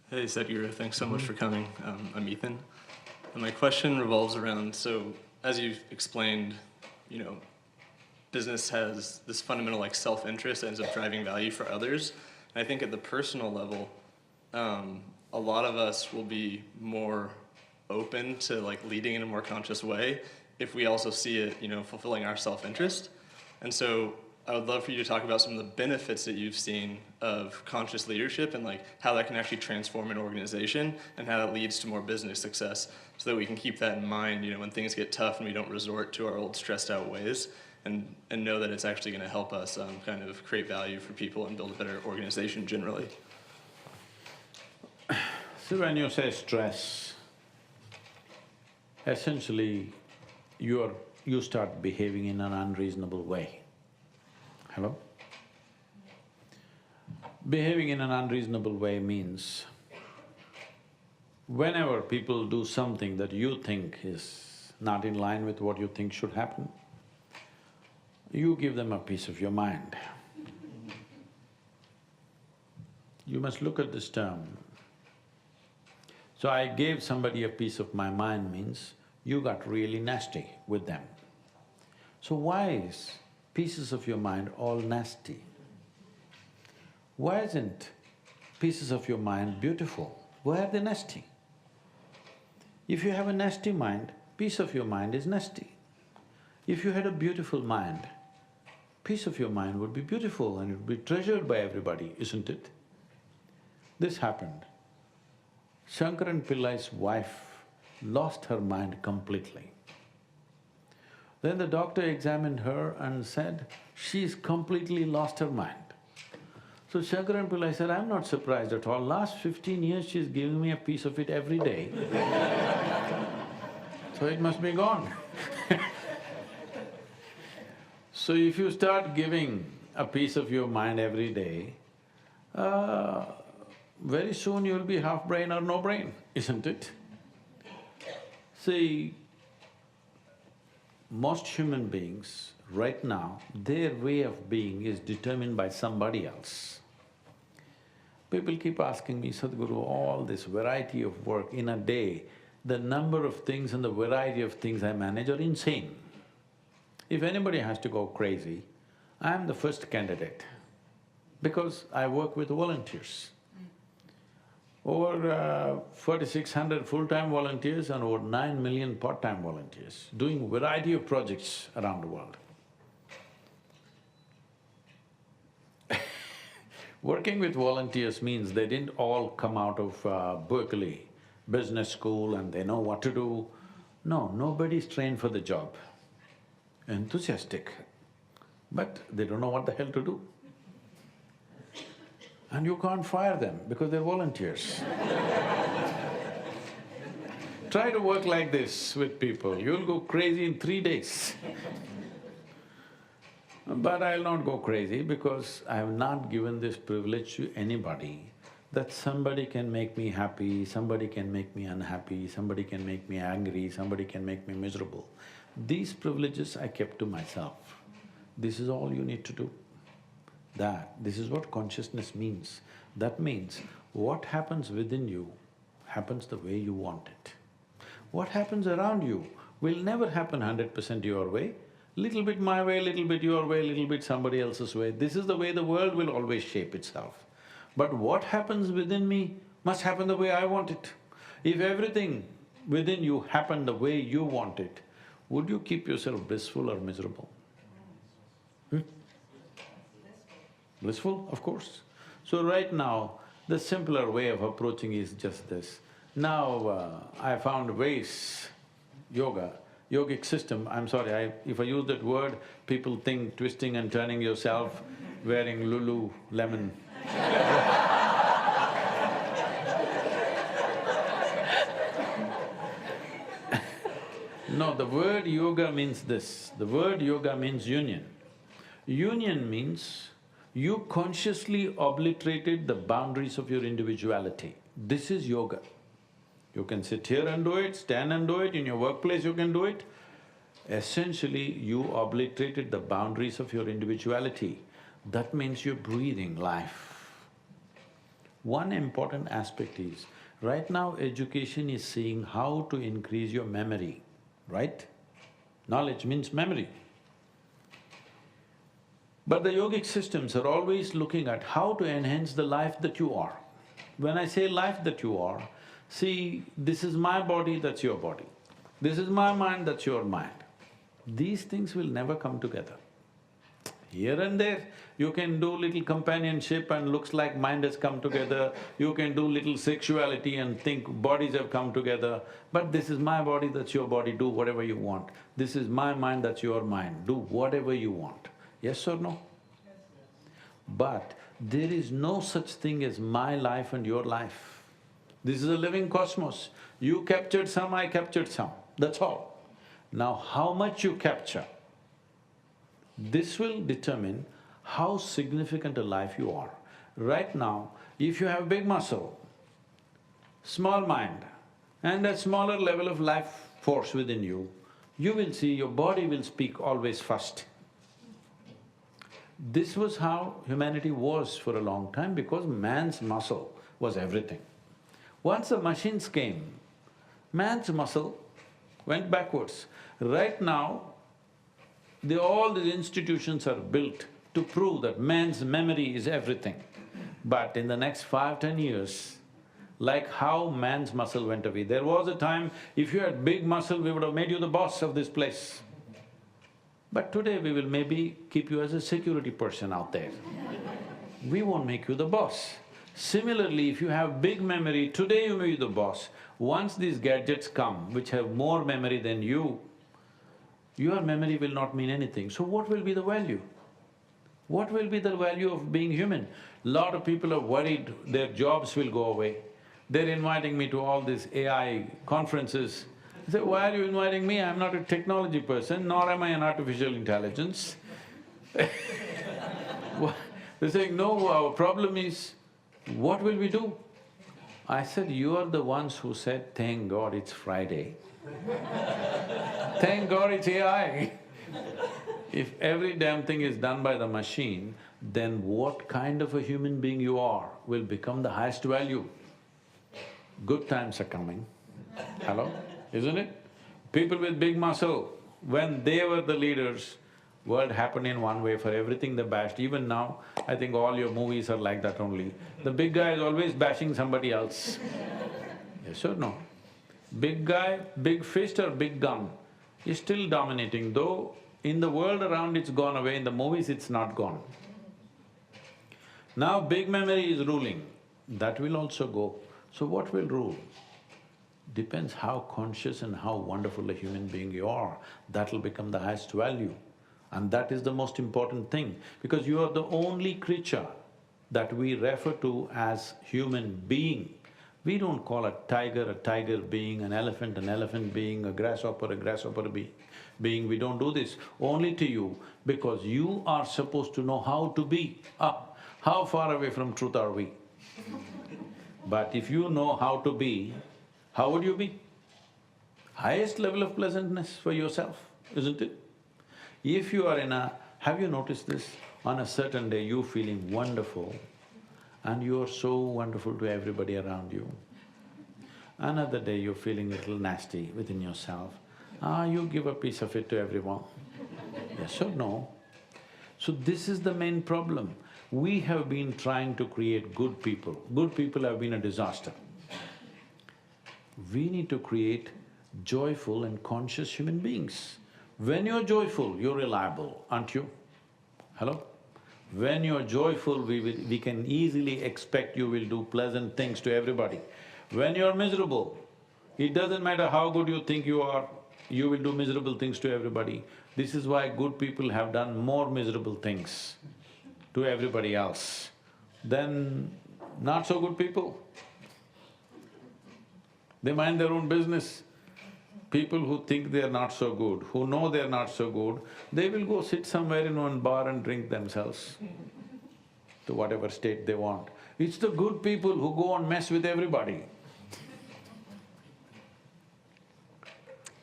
Hey Sadhguru, thanks so much for coming. I'm Ethan. And my question revolves around, so as you've explained, you know, business has this fundamental like self-interest that ends up driving value for others. And I think at the personal level, a lot of us will be more open to like leading in a more conscious way if we also see it, fulfilling our self-interest. And so I would love for you to talk about some of the benefits that you've seen of conscious leadership and like how that can actually transform an organization and how that leads to more business success so that we can keep that in mind, when things get tough and we don't resort to our old stressed out ways and know that it's actually going to help us kind of create value for people and build a better organization generally. So when you say stress, essentially you start behaving in an unreasonable way. Hello? Behaving in an unreasonable way means whenever people do something that you think is not in line with what you think should happen, you give them a piece of your mind. You must look at this term. So I gave somebody a piece of my mind means you got really nasty with them. So why is pieces of your mind all nasty? Why isn't pieces of your mind beautiful? Why are they nasty? If you have a nasty mind, piece of your mind is nasty. If you had a beautiful mind, piece of your mind would be beautiful and it would be treasured by everybody, isn't it? This happened. Shankaran Pillai's wife lost her mind completely. Then the doctor examined her and said, she's completely lost her mind. So Shankaran Pillai said, I'm not surprised at all, last 15 years she's giving me a piece of it every day. So it must be gone. So if you start giving a piece of your mind every day, very soon you'll be half brain or no brain, isn't it? See, most human beings, right now, their way of being is determined by somebody else. People keep asking me, Sadhguru, all this variety of work in a day, the number of things and the variety of things I manage are insane. If anybody has to go crazy, I'm the first candidate because I work with volunteers. Over 4,600 full-time volunteers and over 9 million part-time volunteers, doing variety of projects around the world. Working with volunteers means they didn't all come out of Berkeley business school and they know what to do. No, nobody's trained for the job. Enthusiastic, but they don't know what the hell to do. And you can't fire them because they're volunteers. Try to work like this with people, you'll go crazy in 3 days. But I'll not go crazy because I have not given this privilege to anybody that somebody can make me happy, somebody can make me unhappy, somebody can make me angry, somebody can make me miserable. These privileges I kept to myself. This is all you need to do. This is what consciousness means. That means what happens within you happens the way you want it. What happens around you will never happen 100% your way. Little bit my way, little bit your way, little bit somebody else's way. This is the way the world will always shape itself. But what happens within me must happen the way I want it. If everything within you happened the way you want it, would you keep yourself blissful or miserable? Blissful, of course. So right now, the simpler way of approaching is just this. Now, I found ways, yogic system, I'm sorry, if I use that word, people think twisting and turning yourself, wearing Lululemon. No, the word yoga means this, the word yoga means union. Union means you consciously obliterated the boundaries of your individuality. This is yoga. You can sit here and do it, stand and do it, in your workplace you can do it. Essentially, you obliterated the boundaries of your individuality. That means you're breathing life. One important aspect is, right now education is seeing how to increase your memory, right? Knowledge means memory. But the yogic systems are always looking at how to enhance the life that you are. When I say life that you are, see, this is my body, that's your body. This is my mind, that's your mind. These things will never come together. Here and there, you can do little companionship and looks like mind has come together. You can do little sexuality and think bodies have come together. But this is my body, that's your body, do whatever you want. This is my mind, that's your mind, do whatever you want. Yes or no? But there is no such thing as my life and your life. This is a living cosmos. You captured some, I captured some, that's all. Now how much you capture, this will determine how significant a life you are. Right now, if you have big muscle, small mind and a smaller level of life force within you, you will see your body will speak always first. This was how humanity was for a long time because man's muscle was everything. Once the machines came, man's muscle went backwards. Right now, all these institutions are built to prove that man's memory is everything. But in the next 5–10 years, like how man's muscle went away, there was a time if you had big muscle, we would have made you the boss of this place. But today we will maybe keep you as a security person out there. We won't make you the boss. Similarly, if you have big memory, today you may be the boss. Once these gadgets come, which have more memory than you, your memory will not mean anything. So what will be the value? What will be the value of being human? Lot of people are worried their jobs will go away. They're inviting me to all these AI conferences. I say, why are you inviting me? I'm not a technology person, nor am I an artificial intelligence. They're saying, no, our problem is, what will we do? I said, you are the ones who said, thank God it's Friday. Thank God it's AI. If every damn thing is done by the machine, then what kind of a human being you are will become the highest value. Good times are coming. Hello? Isn't it? People with big muscle, when they were the leaders, world happened in one way, for everything they bashed. Even now, I think all your movies are like that only. The big guy is always bashing somebody else. Yes or no? Big guy, big fist or big gun is still dominating, though in the world around it's gone away, in the movies it's not gone. Now big memory is ruling, that will also go. So what will rule? Depends how conscious and how wonderful a human being you are, that will become the highest value. And that is the most important thing, because you are the only creature that we refer to as human being. We don't call a tiger being, an elephant being, a grasshopper being. We don't do this, only to you, because you are supposed to know how to be. How far away from truth are we? But if you know how to be, how would you be? Highest level of pleasantness for yourself, isn't it? If you are in a… have you noticed this? On a certain day you feeling wonderful and you are so wonderful to everybody around you. Another day you're feeling a little nasty within yourself, you give a piece of it to everyone. Yes or no? So this is the main problem. We have been trying to create good people. Good people have been a disaster. We need to create joyful and conscious human beings. When you're joyful, you're reliable, aren't you? Hello? When you're joyful, we can easily expect you will do pleasant things to everybody. When you're miserable, it doesn't matter how good you think you are, you will do miserable things to everybody. This is why good people have done more miserable things to everybody else than not so good people. They mind their own business. People who think they're not so good, who know they're not so good, they will go sit somewhere in one bar and drink themselves to whatever state they want. It's the good people who go and mess with everybody.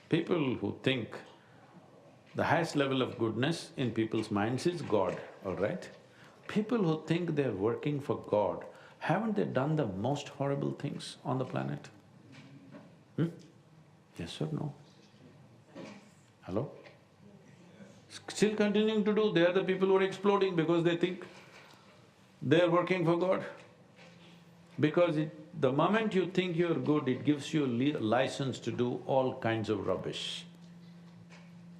People who think the highest level of goodness in people's minds is God, all right? People who think they're working for God haven't they done the most horrible things on the planet? Yes or no? Hello? Still continuing to do, they are the people who are exploding because they think they are working for God. Because the moment you think you're good, it gives you a license to do all kinds of rubbish.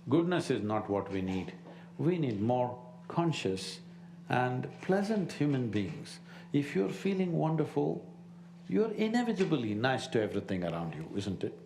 Goodness is not what we need. We need more conscious and pleasant human beings. If you're feeling wonderful, you're inevitably nice to everything around you, isn't it?